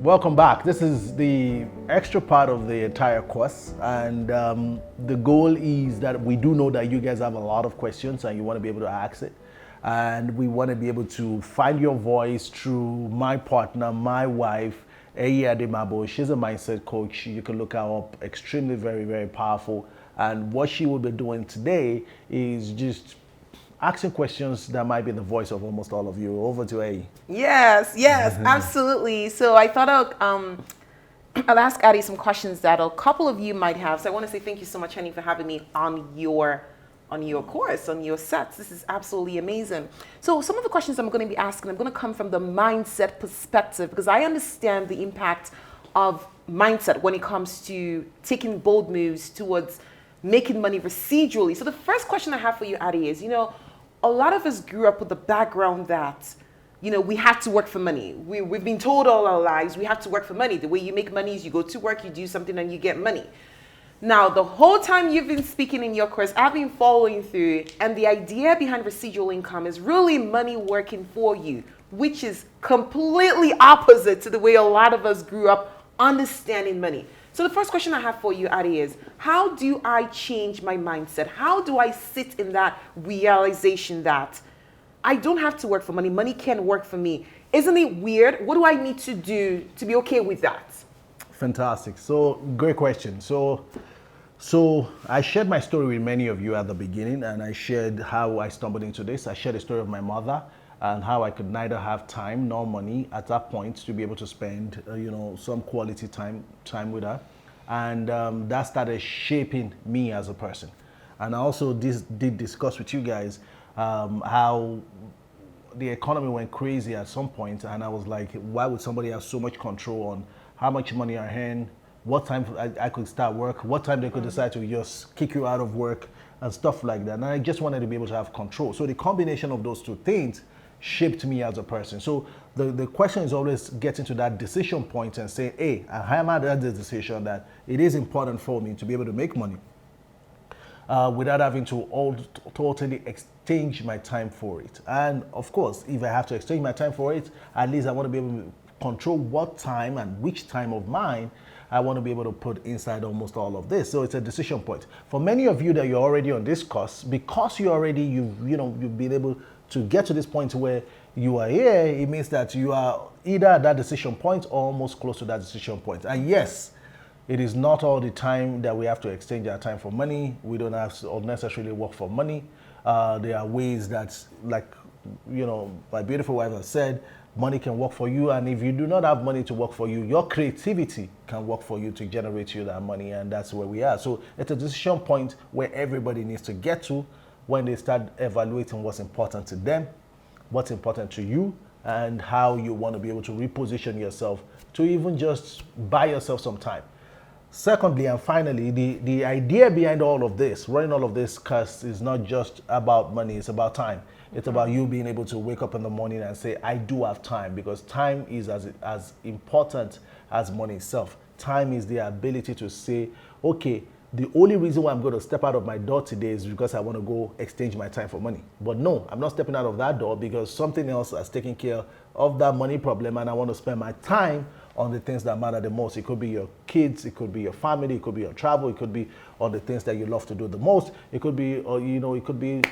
Welcome back. This is the extra part of the entire course, and the goal is that we do know that you guys have a lot of questions and you want to be able to ask it, and we want to be able to find your voice through my partner, my wife, Eyi Ademabo. She's a mindset coach. You can look her up. Extremely, very, very powerful. And what she will be doing today is just asking questions that might be the voice of almost all of you. Over to A. Yes, absolutely. So I thought I'll ask Addie some questions that a couple of you might have. So I want to say thank you so much, Honey, for having me on your course, on your sets. This is absolutely amazing. So some of the questions I'm going to be asking, I'm going to come from the mindset perspective because I understand the impact of mindset when it comes to taking bold moves towards making money residually. So the first question I have for you, Addie, is, a lot of us grew up with the background that, we have to work for money. We've been told all our lives we have to work for money. The way you make money is you go to work, you do something, and you get money. Now, the whole time you've been speaking in your course, I've been following through, and the idea behind residual income is really money working for you, which is completely opposite to the way a lot of us grew up understanding money. So the first question I have for you, Adi, is how do I change my mindset? How do I sit in that realization that I don't have to work for money? Money can work for me. Isn't it weird? What do I need to do to be okay with that? Fantastic. So great question. So I shared my story with many of you at the beginning, and I shared how I stumbled into this. I shared the story of my mother and how I could neither have time nor money at that point to be able to spend, some quality time with her, and that started shaping me as a person. And I also did discuss with you guys how the economy went crazy at some point, and I was like, why would somebody have so much control on how much money I earn, what time I could start work, what time they could decide to just kick you out of work and stuff like that. And I just wanted to be able to have control. So the combination of those two things shaped me as a person. So the question is always getting to that decision point and saying, hey, I am at that decision that it is important for me to be able to make money without having to totally exchange my time for it. And of course, if I have to exchange my time for it, at least I want to be able to control what time and which time of mine I want to be able to put inside almost all of this. So it's a decision point. For many of you that you're already on this course, because you've been able to get to this point where you are here, it means that you are either at that decision point or almost close to that decision point. And yes, it is not all the time that we have to exchange our time for money. We don't have to unnecessarily work for money. There are ways that, like, my beautiful wife has said, money can work for you, and if you do not have money to work for you, your creativity can work for you to generate you that money, and that's where we are. So it's a decision point where everybody needs to get to when they start evaluating what's important to them, what's important to you, and how you want to be able to reposition yourself to even just buy yourself some time. Secondly, and finally, the idea behind all of this, running all of this course, is not just about money, it's about time. It's about you being able to wake up in the morning and say, I do have time, because time is as important as money itself. Time is the ability to say, okay, the only reason why I'm going to step out of my door today is because I want to go exchange my time for money. But no, I'm not stepping out of that door because something else has taken care of that money problem, and I want to spend my time on the things that matter the most. It could be your kids, it could be your family, it could be your travel, it could be on the things that you love to do the most. It could be, it could be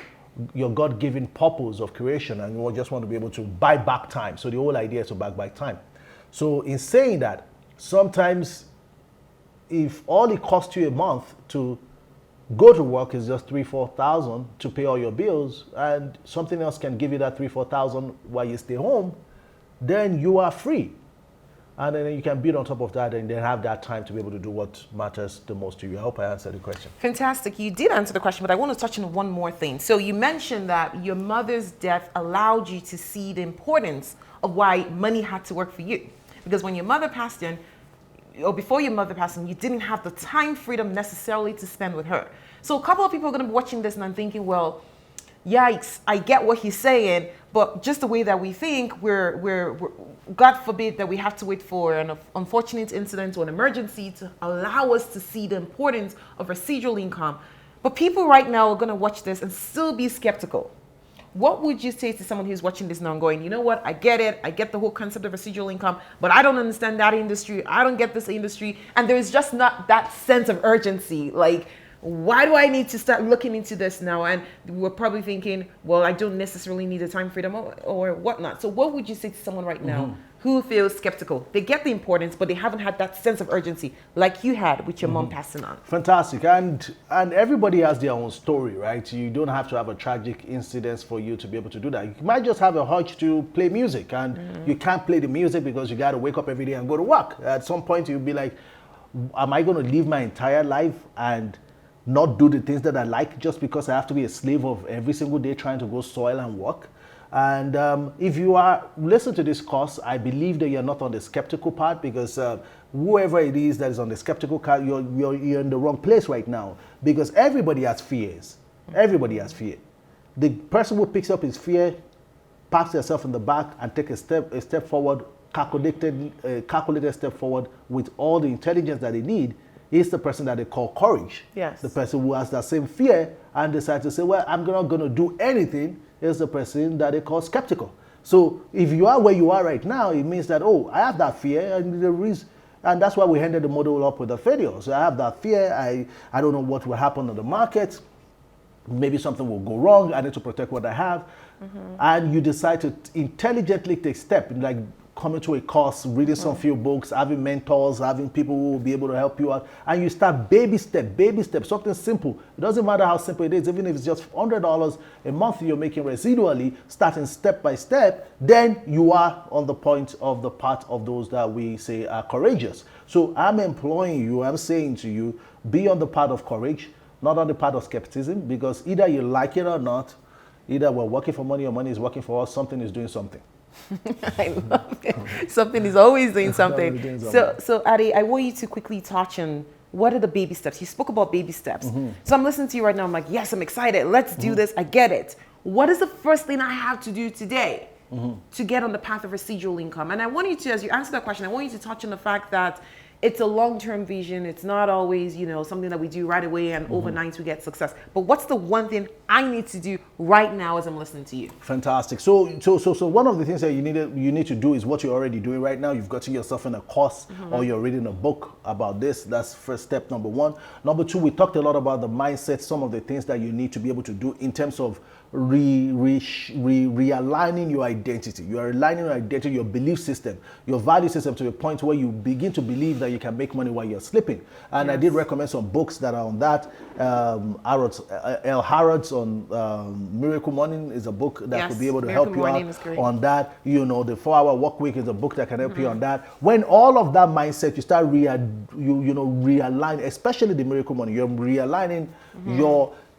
your God-given purpose of creation, and you just want to be able to buy back time. So the whole idea is to buy back time. So in saying that, sometimes if all it costs you a month to go to work is just 3,000-4,000 to pay all your bills, and something else can give you that 3,000-4,000 while you stay home, then you are free. And then you can build on top of that and then have that time to be able to do what matters the most to you. I hope I answered the question. Fantastic. You did answer the question, but I want to touch on one more thing. So you mentioned that your mother's death allowed you to see the importance of why money had to work for you. Because when your mother passed in, or before your mother passed in, you didn't have the time freedom necessarily to spend with her. So a couple of people are going to be watching this and I'm thinking, well, yikes, I get what he's saying, but just the way that we think, we're God forbid that we have to wait for an unfortunate incident or an emergency to allow us to see the importance of residual income. But people right now are going to watch this and still be skeptical. What would you say to someone who's watching this now and going, you know what, I get it, I get the whole concept of residual income, but I don't understand that industry, I don't get this industry, and there's just not that sense of urgency. Like, why do I need to start looking into this now? And we're probably thinking, well, I don't necessarily need a time freedom or whatnot. So what would you say to someone right now who feels skeptical? They get the importance, but they haven't had that sense of urgency like you had with your mom passing on. Fantastic. And everybody has their own story, right? You don't have to have a tragic incident for you to be able to do that. You might just have a urge to play music, and you can't play the music because you got to wake up every day and go to work. At some point, you'll be like, am I going to live my entire life and not do the things that I like just because I have to be a slave of every single day trying to go soil and work? And if you are listen to this course, I believe that you're not on the skeptical part, because whoever it is that is on the skeptical part, you're in the wrong place right now, because everybody has fears. Everybody has fear. The person who picks up his fear, pats herself in the back and take a step forward, calculated step forward with all the intelligence that they need, is the person that they call courage. Yes. The person who has that same fear and decides to say, well, I'm not going to do anything, is the person that they call skeptical. So if you are where you are right now, it means that, oh, I have that fear, and that's why we ended the model up with a failure. So I have that fear, I don't know what will happen on the market, maybe something will go wrong, I need to protect what I have. And you decide to intelligently take steps, like coming to a course, reading some few books, having mentors, having people who will be able to help you out, and you start baby step, something simple. It doesn't matter how simple it is, even if it's just $100 a month you're making residually, starting step by step, then you are on the point of the part of those that we say are courageous. So I'm employing you, I'm saying to you, be on the part of courage, not on the part of skepticism, because either you like it or not, either we're working for money or money is working for us, something is doing something. I love it. Something is always doing something. So Ade, I want you to quickly touch on what are the baby steps. You spoke about baby steps. So I'm listening to you right now. I'm like, yes, I'm excited. Let's do this. I get it. What is the first thing I have to do today to get on the path of residual income? And I want you to, as you answer that question, I want you to touch on the fact that it's a long-term vision. It's not always, something that we do right away and overnight we get success. But what's the one thing I need to do right now as I'm listening to you? Fantastic. So one of the things that you need to do is what you're already doing right now. You've gotten yourself in a course or you're reading a book about this. That's first step number one. Number two, we talked a lot about the mindset, some of the things that you need to be able to do in terms of realigning your identity. You are aligning your identity, your belief system, your value system to a point where you begin to believe that you can make money while you're sleeping. And yes. I did recommend some books that are on that. El Harrod's on Miracle Morning is a book that could be able to help you out on that. The 4-Hour Work Week is a book that can help you on that. When all of that mindset, you start realign, especially the Miracle Morning, you're realigning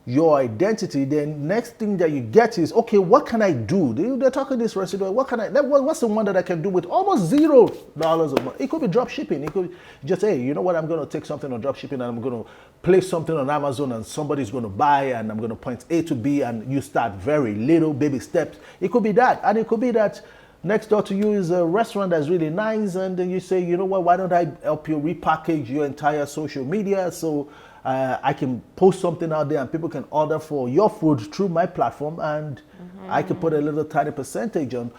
your identity, then next thing that you get is, okay, what can I do? They're talking this residual, what's the one that I can do with almost $0 a month? It could be drop shipping. It could just, hey, you know what, I'm going to take something on drop shipping and I'm going to place something on Amazon and somebody's going to buy and I'm going to point A to B and you start very little baby steps. It could be that. And it could be that next door to you is a restaurant that's really nice and then you say, you know what, why don't I help you repackage your entire social media so I can post something out there and people can order for your food through my platform and I can put a little tiny percentage on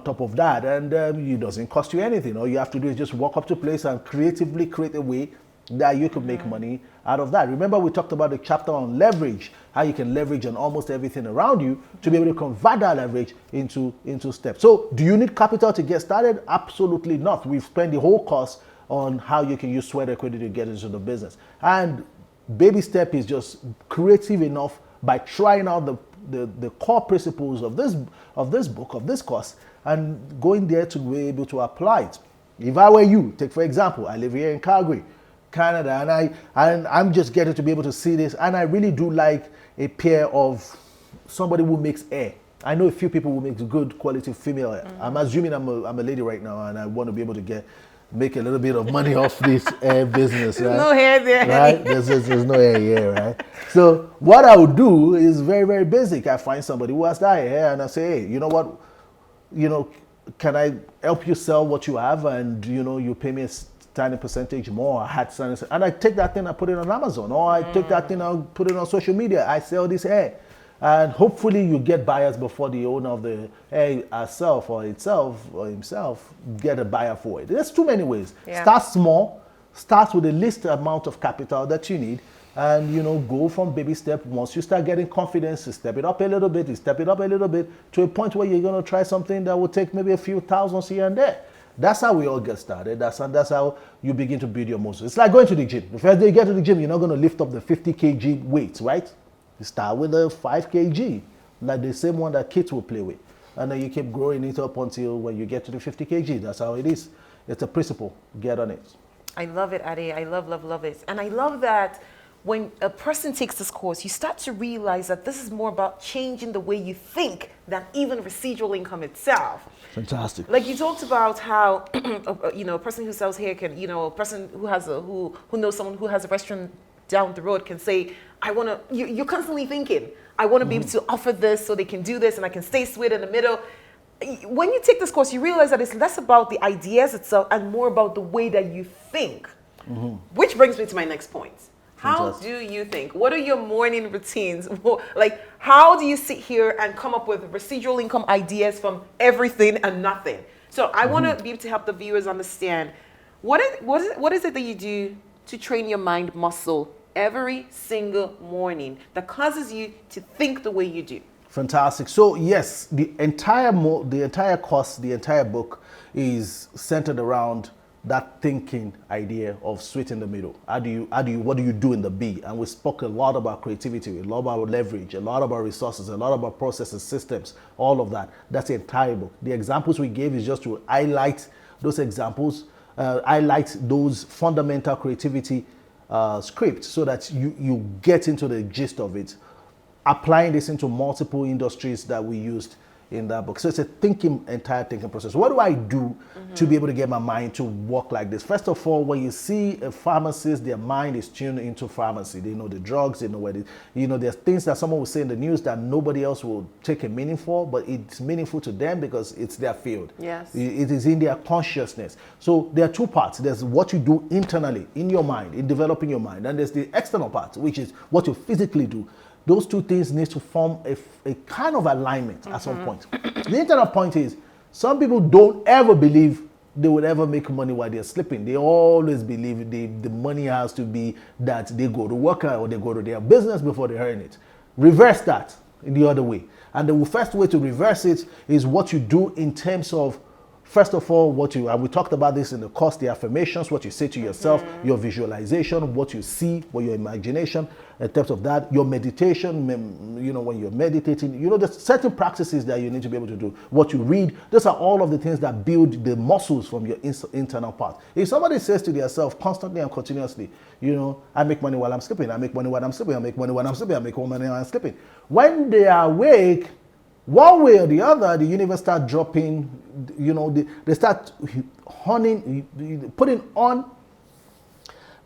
top of that and it doesn't cost you anything. All you have to do is just walk up to a place and creatively create a way that you can make money out of that. Remember we talked about the chapter on leverage, how you can leverage on almost everything around you to be able to convert that leverage into steps. So do you need capital to get started? Absolutely not. We've spent the whole course on how you can use sweat equity to get into the business. And baby step is just creative enough by trying out the core principles of this book, of this course, and going there to be able to apply it. If I were you, take for example, I live here in Calgary, Canada, and I'm just getting to be able to see this, and I really do like a pair of somebody who makes hair. I know a few people who make good quality female hair. I'm assuming I'm a lady right now, and I want to be able to make a little bit of money off this hair business, right? No hair there. Right? There's no hair here, right? So what I would do is very, very basic. I find somebody who has that hair and I say, hey, you know what? Can I help you sell what you have and, you pay me a tiny percentage more. And I take that thing, I put it on Amazon, or I take that thing, I put it on social media. I sell this hair. And hopefully you get buyers before the owner of the herself or itself or himself get a buyer for it. There's too many ways. Yeah. Start small, start with the least amount of capital that you need, and go from baby step. Once you start getting confidence, you step it up a little bit, to a point where you're going to try something that will take maybe a few thousands here and there. That's how we all get started. That's how you begin to build your muscles. It's like going to the gym. The first day you get to the gym, you're not going to lift up the 50 kg weights, right? You start with a 5 kg, like the same one that kids will play with. And then you keep growing it up until when you get to the 50 kg. That's how it is. It's a principle. Get on it. I love it, Ade. I love it. And I love that when a person takes this course, you start to realize that this is more about changing the way you think than even residual income itself. Fantastic. Like you talked about how, a person who sells hair can, a person who has who knows someone who has a restaurant down the road can say, you're constantly thinking, I want to be able to offer this so they can do this and I can stay sweet in the middle. When you take this course, you realize that it's less about the ideas itself and more about the way that you think. Which brings me to my next point. How do you think? What are your morning routines? Like, how do you sit here and come up with residual income ideas from everything and nothing? So I want to be able to help the viewers understand what is it that you do to train your mind muscle every single morning that causes you to think the way you do. Fantastic. So yes, the entire course, the entire book is centered around that thinking idea of sweet in the middle. What do you do in the B? And we spoke a lot about creativity, a lot about leverage, a lot about resources, a lot about processes, systems, all of that. That's the entire book. The examples we gave is just to highlight those examples, highlight those fundamental creativity scripts so that you get into the gist of it, applying this into multiple industries that we used in that book. So it's a entire thinking process. What do I do to be able to get my mind to work like this? First of all, when you see a pharmacist, their mind is tuned into pharmacy. They know the drugs, they know where there's things that someone will say in the news that nobody else will take a meaning for, but it's meaningful to them because it's their field. Yes. It is in their consciousness. So there are two parts. There's what you do internally in your mind, in developing your mind, and there's the external part, which is what you physically do. Those two things need to form a kind of alignment at some point. The internal point is some people don't ever believe they will ever make money while they're sleeping. They always believe the money has to be that they go to work or they go to their business before they earn it. Reverse that in the other way. And the first way to reverse it is what you do in terms of, first of all, and we talked about this in the course, the affirmations, what you say to yourself, your visualization, what you see, what your imagination, in terms of that, your meditation, when you're meditating, there's certain practices that you need to be able to do. What you read, those are all of the things that build the muscles from your internal part. If somebody says to themselves constantly and continuously, I make money while I'm sleeping, I make money while I'm sleeping, I make money while I'm sleeping, I make money while I'm sleeping. When they are awake, one way or the other, the universe start dropping, they start putting on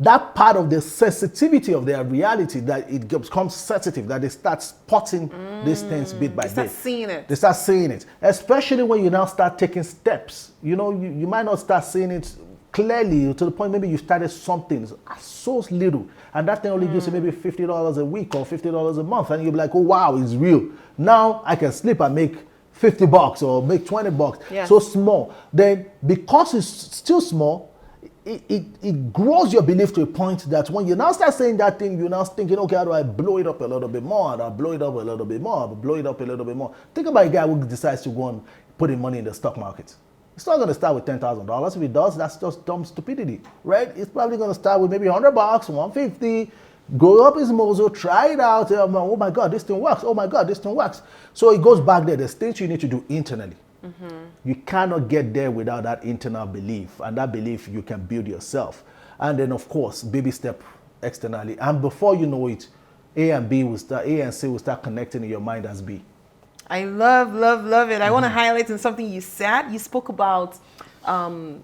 that part of the sensitivity of their reality, that it becomes sensitive, that they start spotting these things bit by bit. They start seeing it. They start seeing it, especially when you now start taking steps. You might not start seeing it clearly to the point maybe you started something so little, and that thing only gives you maybe $50 a week or $50 a month, and you'll be like, oh wow, it's real. Now I can sleep and make $50 or make $20. Yes. So small. Then because it's still small, it grows your belief to a point that when you now start saying that thing, you're now thinking, okay, how do I blow it up a little bit more? And I'll blow it up a little bit more. I'll blow it up a little bit more. Think about a guy who decides to go and put in money in the stock market. It's not going to start with $10,000. If it does, that's just dumb stupidity, right? It's probably going to start with maybe $100, $150, grow up his muscle, try it out. Oh my God, this thing works. Oh my God, this thing works. So it goes back there. There's things you need to do internally. You cannot get there without that internal belief, and that belief you can build yourself. And then, of course, baby step externally. And before you know it, A and C will start connecting in your mind as B. I love it. I want to highlight in something you said. You spoke about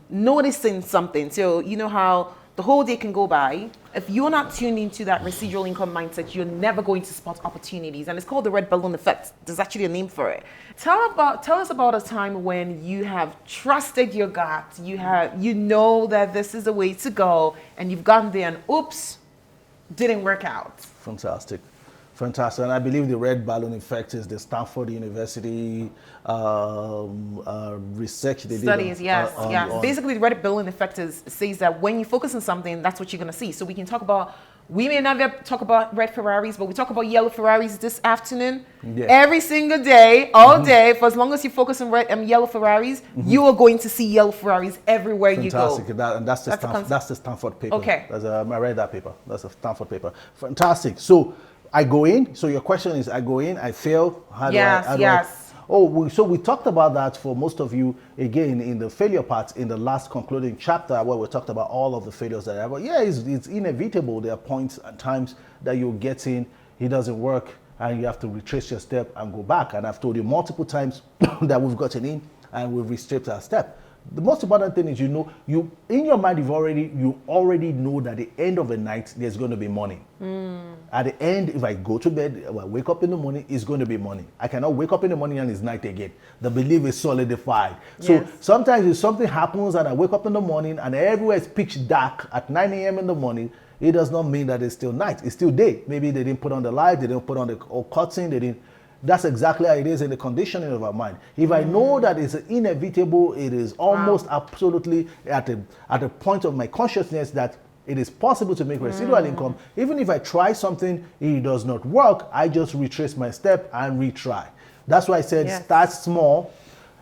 noticing something. So you know how the whole day can go by. If you're not tuned into that residual income mindset, you're never going to spot opportunities. And it's called the red balloon effect. There's actually a name for it. Tell us about a time when you have trusted your gut. You know that this is the way to go, and you've gotten there and oops, didn't work out. Fantastic. Fantastic. And I believe the red balloon effect is the Stanford University research they Studies, did. yes, yes. Basically, the red balloon effect says that when you focus on something, that's what you're going to see. So we can talk about, we may not talk about red Ferraris, but we talk about yellow Ferraris this afternoon. Yeah. Every single day, all day, for as long as you focus on red and yellow Ferraris, you are going to see yellow Ferraris everywhere you go. Fantastic. That's the Stanford paper. Okay. I read that paper. That's a Stanford paper. Fantastic. So I go in. So your question is, I go in, I fail. So we talked about that for most of you, again, in the failure part, in the last concluding chapter, where we talked about all of the failures that I have. Yeah, it's inevitable. There are points and times that you get in, it doesn't work, and you have to retrace your step and go back. And I've told you multiple times that we've gotten in and we've restricted our step. The most important thing is, you in your mind, you already know that at the end of the night, there's going to be money. At the end, if I go to bed, if I wake up in the morning, it's going to be money. I cannot wake up in the morning and it's night again. The belief is solidified. So sometimes if something happens and I wake up in the morning and everywhere is pitch dark at 9 a.m. in the morning, it does not mean that it's still night. It's still day. Maybe they didn't put on the light, they didn't put on the curtain, they didn't. That's exactly how it is in the conditioning of our mind. If I know that it's inevitable, it is almost absolutely at the point of my consciousness that it is possible to make residual income. Even if I try something, it does not work, I just retrace my step and retry. That's why I said start small.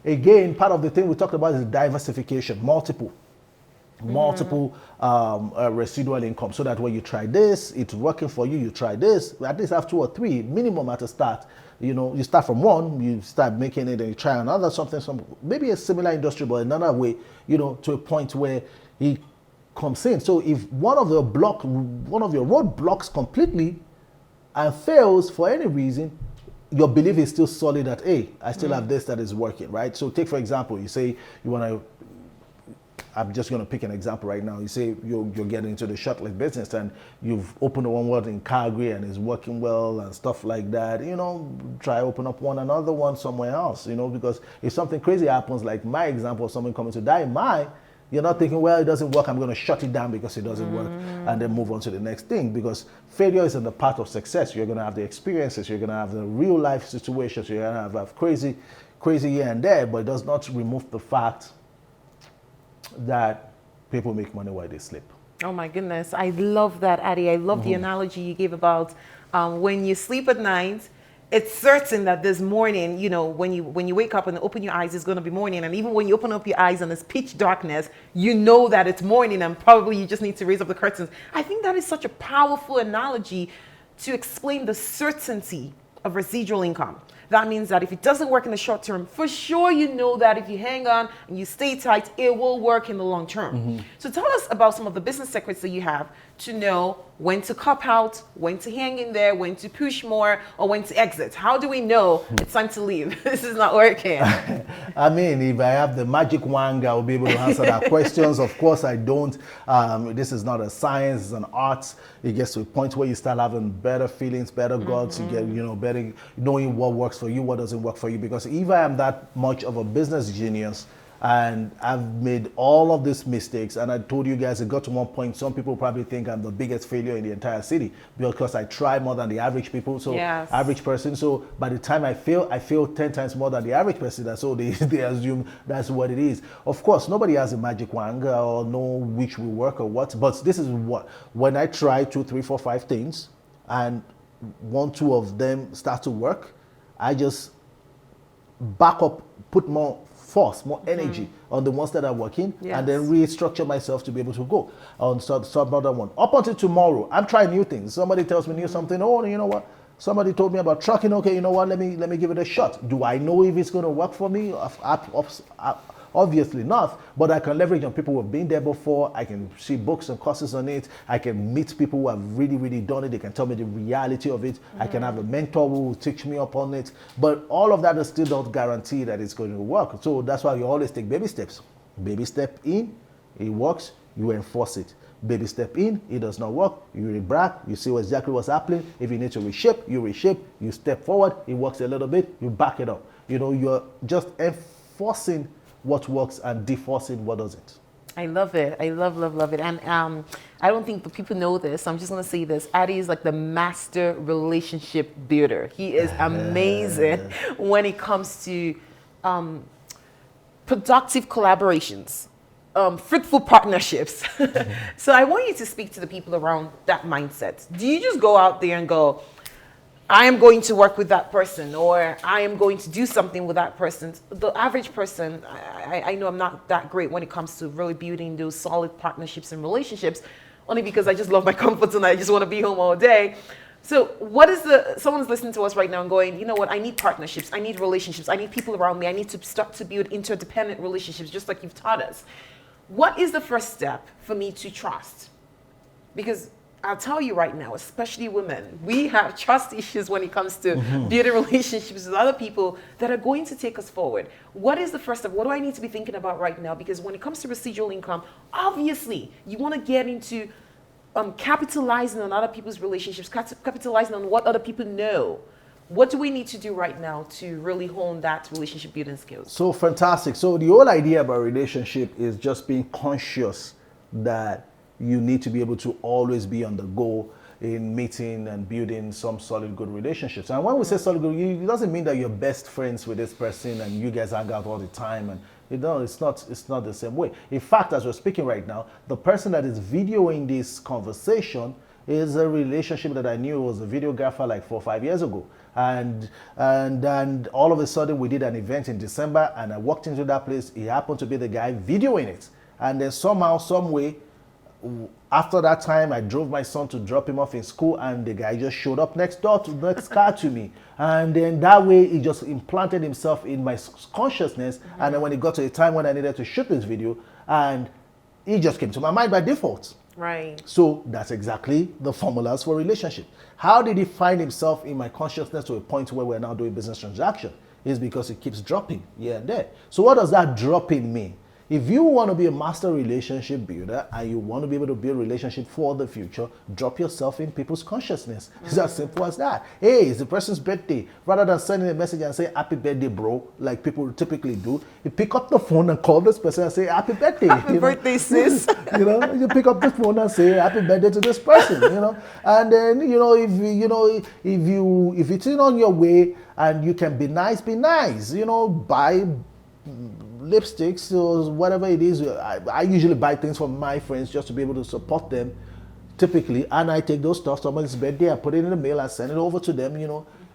Again, part of the thing we talked about is diversification, multiple residual income, so that when you try this, it's working for you, you try this, at least have 2 or 3 minimum at the start. You start from one, you start making it, and you try another maybe a similar industry, but another way, to a point where it comes in. So if one of your road blocks completely and fails for any reason, your belief is still solid that, hey, I still have this that is working, right? So take, for example, you say you want to, I'm just going to pick an example right now. You say you're getting into the shuttle business and you've opened one word in Calgary and it's working well and stuff like that. Try open up another one somewhere else, because if something crazy happens, like my example of someone coming to die, you're not thinking, well, it doesn't work, I'm going to shut it down because it doesn't work and then move on to the next thing. Because failure is in the path of success. You're going to have the experiences, you're going to have the real life situations, you're going to have crazy here and there, but it does not remove the fact that people make money while they sleep. Oh my goodness, I love that, Adi. I love the analogy you gave about when you sleep at night, it's certain that this morning, when you wake up and open your eyes, it's going to be morning. And even when you open up your eyes and it's pitch darkness, you know that it's morning and probably you just need to raise up the curtains. I think that is such a powerful analogy to explain the certainty of residual income. That means that if it doesn't work in the short term, for sure you know that if you hang on and you stay tight, it will work in the long term. So tell us about some of the business secrets that you have to know when to cop out, when to hang in there, when to push more, or when to exit. How do we know it's time to leave? This is not working. I mean, if I have the magic wand, I'll be able to answer that questions. Of course, I don't. This is not a science, it's an art. It gets to a point where you start having better feelings, better goals. You get, better knowing what works for you, what doesn't work for you. Because if I am that much of a business genius, and I've made all of these mistakes, and I told you guys, it got to one point, some people probably think I'm the biggest failure in the entire city because I try more than the average people, average person. So by the time I fail 10 times more than the average person. So they assume that's what it is. Of course, nobody has a magic wand or know which will work or what, but this is what, when I try 2, 3, 4, 5 things, and 1, 2 of them start to work, I just back up, put more force, more energy on the ones that are working, and then restructure myself to be able to go on some other one. Up until tomorrow, I'm trying new things. Somebody tells me something, oh, you know what? Somebody told me about trucking. Okay, you know what? Let me give it a shot. Do I know if it's going to work for me? Obviously not, but I can leverage on people who have been there before. I can see books and courses on it. I can meet people who have really, really done it. They can tell me the reality of it. I can have a mentor who will teach me up on it. But all of that is still not guarantee that it's going to work. So that's why you always take baby steps. Baby step in, it works, you enforce it. Baby step in, it does not work, you rebrack, you see exactly what's happening. If you need to reshape, you step forward, it works a little bit, you back it up. You're just enforcing what works and deforcing what doesn't. I love it. I love it. And I don't think the people know this. So I'm just going to say this. Adi is like the master relationship builder. He is amazing when it comes to productive collaborations, fruitful partnerships. So I want you to speak to the people around that mindset. Do you just go out there and go, I am going to work with that person, or I am going to do something with that person? The average person, I know I'm not that great when it comes to really building those solid partnerships and relationships, only because I just love my comfort zone. I just want to be home all day. So what is someone's listening to us right now and going, you know what, I need partnerships, I need relationships, I need people around me, I need to start to build interdependent relationships, just like you've taught us. What is the first step for me to trust? Because I'll tell you right now, especially women, we have trust issues when it comes to building relationships with other people that are going to take us forward. What is the first step? What do I need to be thinking about right now? Because when it comes to residual income, obviously you want to get into capitalizing on other people's relationships, capitalizing on what other people know. What do we need to do right now to really hone that relationship building skills? So fantastic. So the whole idea about relationship is just being conscious that you need to be able to always be on the go in meeting and building some solid good relationships. And when we say solid good, it doesn't mean that you're best friends with this person and you guys hang out all the time, and it's not the same way. In fact, as we're speaking right now, the person that is videoing this conversation is a relationship that I knew was a videographer like 4 or 5 years ago. And all of a sudden we did an event in December and I walked into that place. He happened to be the guy videoing it. And then somehow, some way, after that time, I drove my son to drop him off in school, and the guy just showed up next door to the next car to me. And then that way, he just implanted himself in my consciousness. And then when it got to a time when I needed to shoot this video, and he just came to my mind by default. Right. So that's exactly the formulas for relationship. How did he find himself in my consciousness to a point where we're now doing business transaction? Is because it keeps dropping here and there. So what does that dropping mean? If you want to be a master relationship builder and you want to be able to build a relationship for the future, drop yourself in people's consciousness. It's as simple as that. Hey, it's the person's birthday. Rather than sending a message and say, happy birthday, bro, like people typically do, you pick up the phone and call this person and say, happy birthday. Happy birthday, sis. You pick up the phone and say, happy birthday to this person, And then, if it's in on your way and you can be nice, buy lipsticks or whatever it is. I usually buy things for my friends just to be able to support them, typically, and I take those stuff, someone's birthday, I put it in the mail, I send it over to them,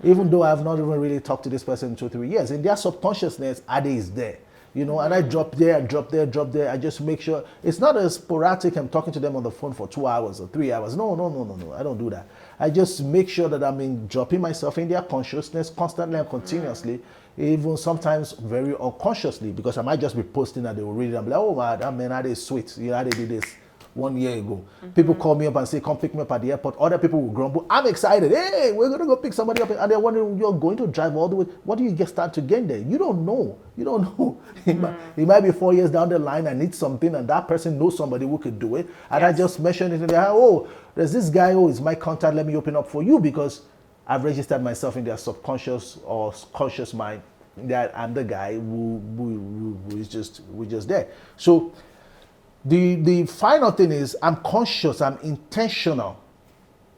even though I've not even really talked to this person in 2 or 3 years. In their subconsciousness, Adi is there, and I drop there, I just make sure, it's not as sporadic, I'm talking to them on the phone for 2 hours or 3 hours, no, I don't do that. I just make sure that dropping myself in their consciousness constantly and continuously, even sometimes very unconsciously, because I might just be posting and they will read it and be like, oh man, that is sweet. They did this 1 year ago. People call me up and say, come pick me up at the airport. Other people will grumble. I'm excited. Hey, we're going to go pick somebody up. And they're wondering, you're going to drive all the way. What do you get started to get there? You don't know. It might be 4 years down the line, I need something, and that person knows somebody who could do it. And I just mentioned it in there. Oh, there's this guy who is my contact. Let me open up for you, because I've registered myself in their subconscious or conscious mind that I'm the guy who is just there. So the final thing is I'm conscious, I'm intentional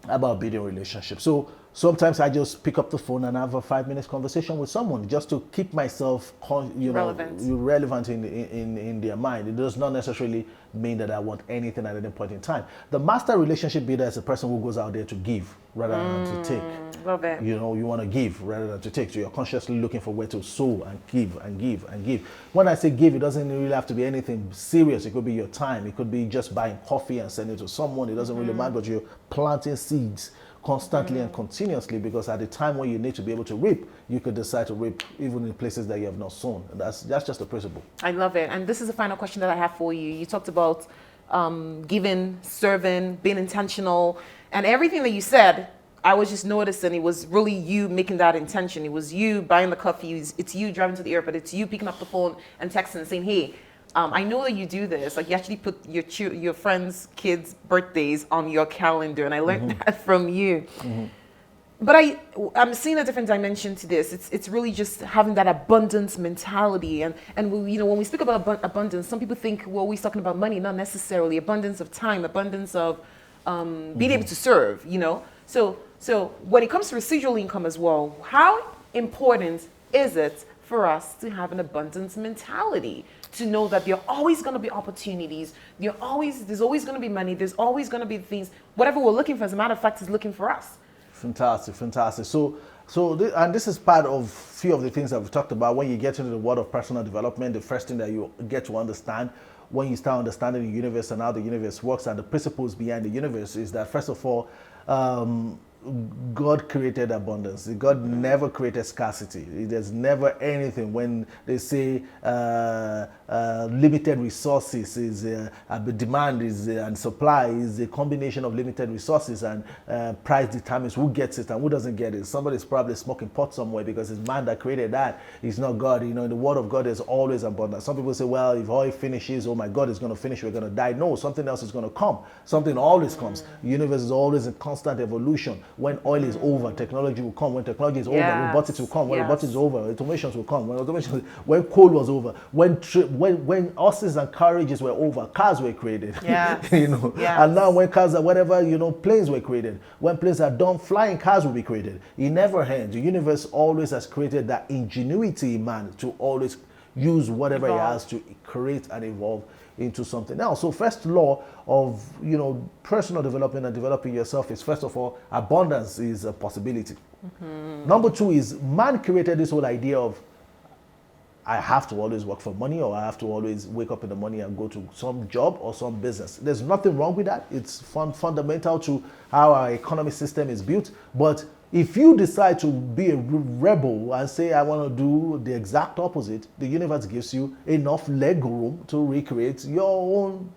about building relationships. So sometimes I just pick up the phone and have a 5 minute conversation with someone just to keep myself relevant in their mind. It does not necessarily mean that I want anything at any point in time. The master relationship builder is a person who goes out there to give rather than to take. Love it. You want to give rather than to take. So you're consciously looking for where to sow and give and give and give. When I say give, it doesn't really have to be anything serious. It could be your time. It could be just buying coffee and sending it to someone. It doesn't really matter, but you're planting seeds constantly and continuously, because at the time when you need to be able to reap, you could decide to reap even in places that you have not sown. And that's just the principle. I love it. And this is the final question that I have for you. You talked about giving, serving, being intentional, and everything that you said, I was just noticing it was really you making that intention. It was you buying the coffee. It's you driving to the airport. It's you picking up the phone and texting and saying, hey, I know that you do this. Like, you actually put your friends' kids' birthdays on your calendar, and I learned that from you. But I'm seeing a different dimension to this. It's really just having that abundance mentality, and we, when we speak about abundance, some people think we're always talking about money, not necessarily. Abundance of time, abundance of being able to serve. So when it comes to residual income as well, how important is it for us to have an abundance mentality? To know that there are always going to be opportunities, there's always going to be money, there's always going to be things, whatever we're looking for, as a matter of fact, is looking for us. Fantastic, fantastic. And this is part of few of the things that we've talked about. When you get into the world of personal development, the first thing that you get to understand when you start understanding the universe and how the universe works and the principles behind the universe is that, first of all, God created abundance. God never created scarcity. There's never anything when they say limited resources is demand is and supply is a combination of limited resources, and price determines who gets it and who doesn't get it. Somebody's probably smoking pot somewhere because it's man that created that. It's not God. In the word of God, there's always abundance. Some people say, well, if oil finishes, oh my God, it's going to finish, we're going to die. No, something else is going to come. Something always comes. The universe is always in constant evolution. When oil is over, technology will come. When technology is over, robotics will come. When robotics is over, automations will come. When coal was over, when horses and carriages were over, cars were created. And now when cars are whatever, planes were created. When planes are done flying, cars will be created. It never ends. The universe always has created that ingenuity in man to always use whatever it has to create and evolve into something else. So first law of personal development and developing yourself is, first of all, abundance is a possibility. Number two is man created this whole idea of I have to always work for money, or I have to always wake up in the morning and go to some job or some business. There's nothing wrong with that. It's fundamental to how our economic system is built. But if you decide to be a rebel and say, I want to do the exact opposite, the universe gives you enough leg room to recreate your own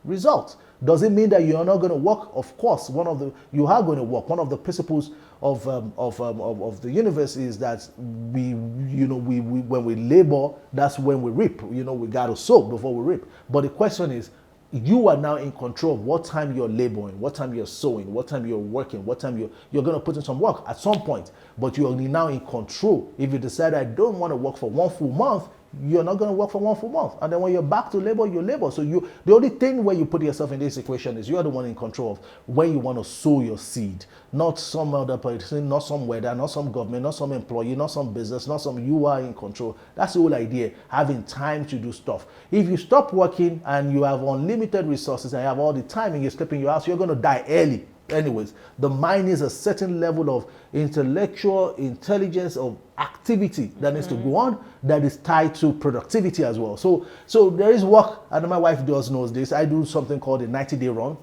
results. Does it mean that you are not going to work? Of course, you are going to work. One of the principles of the universe is that we when we labor, that's when we reap. We got to sow before we reap. But the question is, you are now in control of what time you're laboring, what time you're sowing, what time you're working, what time you're going to put in some work at some point. But you are now in control. If you decide I don't want to work for 1 full month, you're not going to work for 1 full month. And then when you're back to labor, you labor. So the only thing where you put yourself in this equation is you are the one in control of when you want to sow your seed. Not some other person, not some weather, not some government, not some employee, not some business, you are in control. That's the whole idea, having time to do stuff. If you stop working and you have unlimited resources and you have all the time and you're sleeping in your house, you're going to die early. Anyways, the mind is a certain level of intellectual intelligence, of activity that needs to go on, that is tied to productivity as well. So there is work, and my wife knows this. I do something called a 90-day run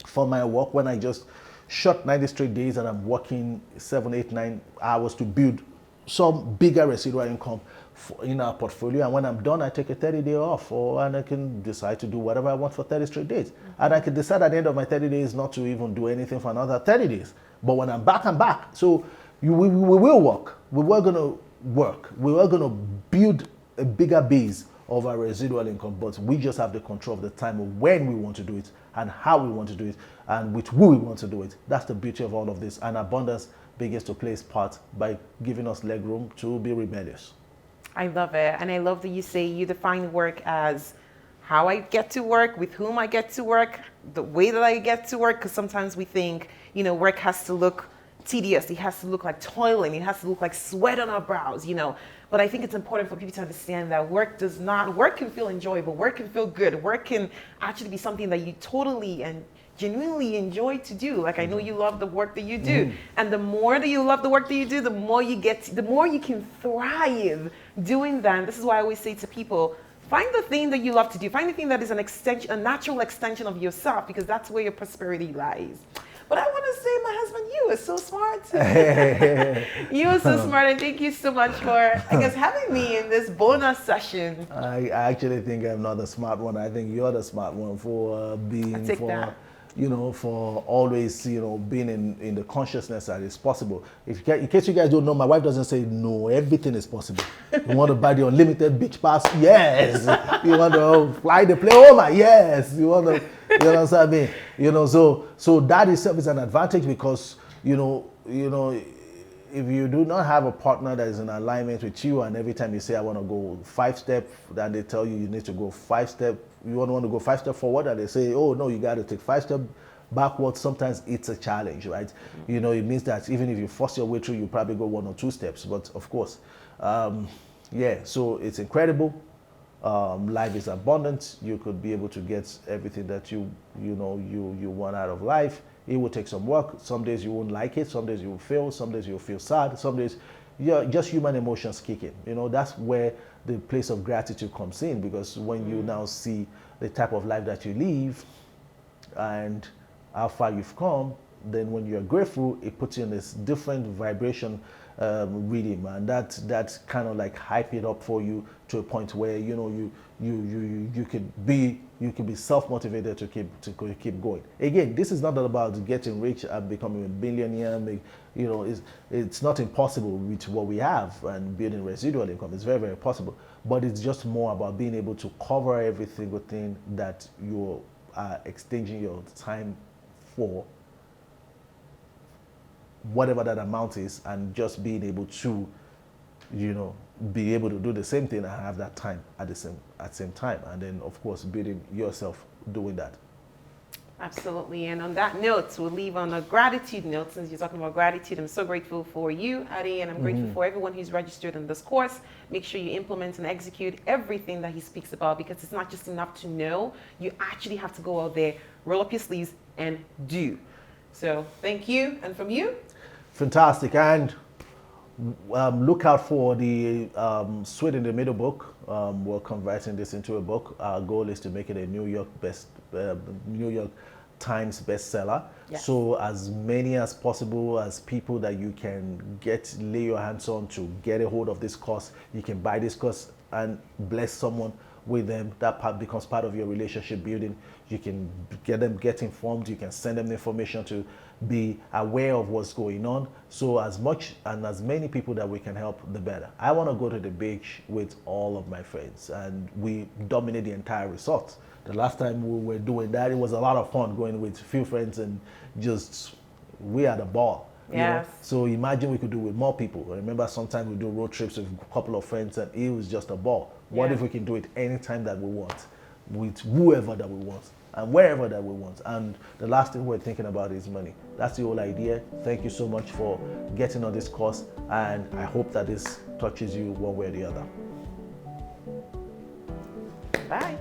for my work, when I just shot 90 straight days and I'm working 7, 8, 9 hours to build some bigger residual income in our portfolio. And when I'm done, I take a 30-day off, and I can decide to do whatever I want for 30 straight days. And I can decide at the end of my 30 days not to even do anything for another 30 days. But when I'm back, I'm back. So we will work. We were going to work. We were going to build a bigger base of our residual income, but we just have the control of the time of when we want to do it and how we want to do it and with who we want to do it. That's the beauty of all of this. And abundance begins to play its part by giving us leg room to be rebellious. I love it. And I love that you say you define work as how I get to work, with whom I get to work, the way that I get to work. Because sometimes we think, work has to look tedious. It has to look like toiling. It has to look like sweat on our brows, But I think it's important for people to understand that work can feel enjoyable. Work can feel good. Work can actually be something that you totally and genuinely enjoy to do. Like, I know you love the work that you do. And the more that you love the work that you do, the more you can thrive doing that. And this is why I always say to people, find the thing that you love to do. Find the thing that is a natural extension of yourself, because that's where your prosperity lies. But I want to say, my husband, you are so smart. You are so smart, and thank you so much for, having me in this bonus session. I actually think I'm not the smart one. I think you're the smart one for for always, being in the consciousness that it's possible. In case you guys don't know, my wife doesn't say no, everything is possible. You want to buy the unlimited beach pass? Yes. You want to fly the plane? Oh my, yes. You want to, you know what I mean? So that itself is an advantage, because if you do not have a partner that is in alignment with you, and every time you say I want to go 5 step, then they tell you need to go 5 step. You want to go 5 step forward, and they say, oh no, you got to take 5 step backwards. Sometimes it's a challenge, right? It means that even if you force your way through, you probably go 1 or 2 steps. But of course, yeah. So it's incredible. Life is abundant. You could be able to get everything that you want out of life. It will take some work. Some days you won't like it. Some days you will fail. Some days you'll feel sad. Some days, yeah, just human emotions kicking. That's where the place of gratitude comes in, because when you now see the type of life that you live and how far you've come, then when you're grateful, it puts you in this different vibration rhythm, and that kind of like hype it up for you to a point where you could be self-motivated to keep going. Again, this is not about getting rich and becoming a billionaire. It's not impossible with what we have, and building residual income. It's very, very possible, but it's just more about being able to cover every single thing that you are exchanging your time for, whatever that amount is, and just being able to be able to do the same thing and have that time at the same time, and then of course building yourself doing that. Absolutely. And on that note, we'll leave on a gratitude note. Since you're talking about gratitude, I'm so grateful for you, Adi, and I'm grateful for everyone who's registered in this course. Make sure you implement and execute everything that he speaks about, because it's not just enough to know. You actually have to go out there, roll up your sleeves, and do. So thank you. And from you? Fantastic. And look out for the Sweet in the Middle book. We're converting this into a book. Our goal is to make it a New York Times bestseller. Yes. So as many as possible as people that you can lay your hands on to get a hold of this course, you can buy this course and bless someone with them. That part becomes part of your relationship building. You can get informed. You can send them the information to be aware of what's going on. So as much and as many people that we can help, the better. I want to go to the beach with all of my friends, and we dominate the entire resort. The last time we were doing that, it was a lot of fun going with a few friends, and we had a ball. Yes. So imagine we could do it with more people. I remember sometimes we do road trips with a couple of friends, and it was just a ball. What if we can do it anytime that we want, with whoever that we want, and wherever that we want? And the last thing we're thinking about is money. That's the whole idea. Thank you so much for getting on this course, and I hope that this touches you one way or the other. Bye.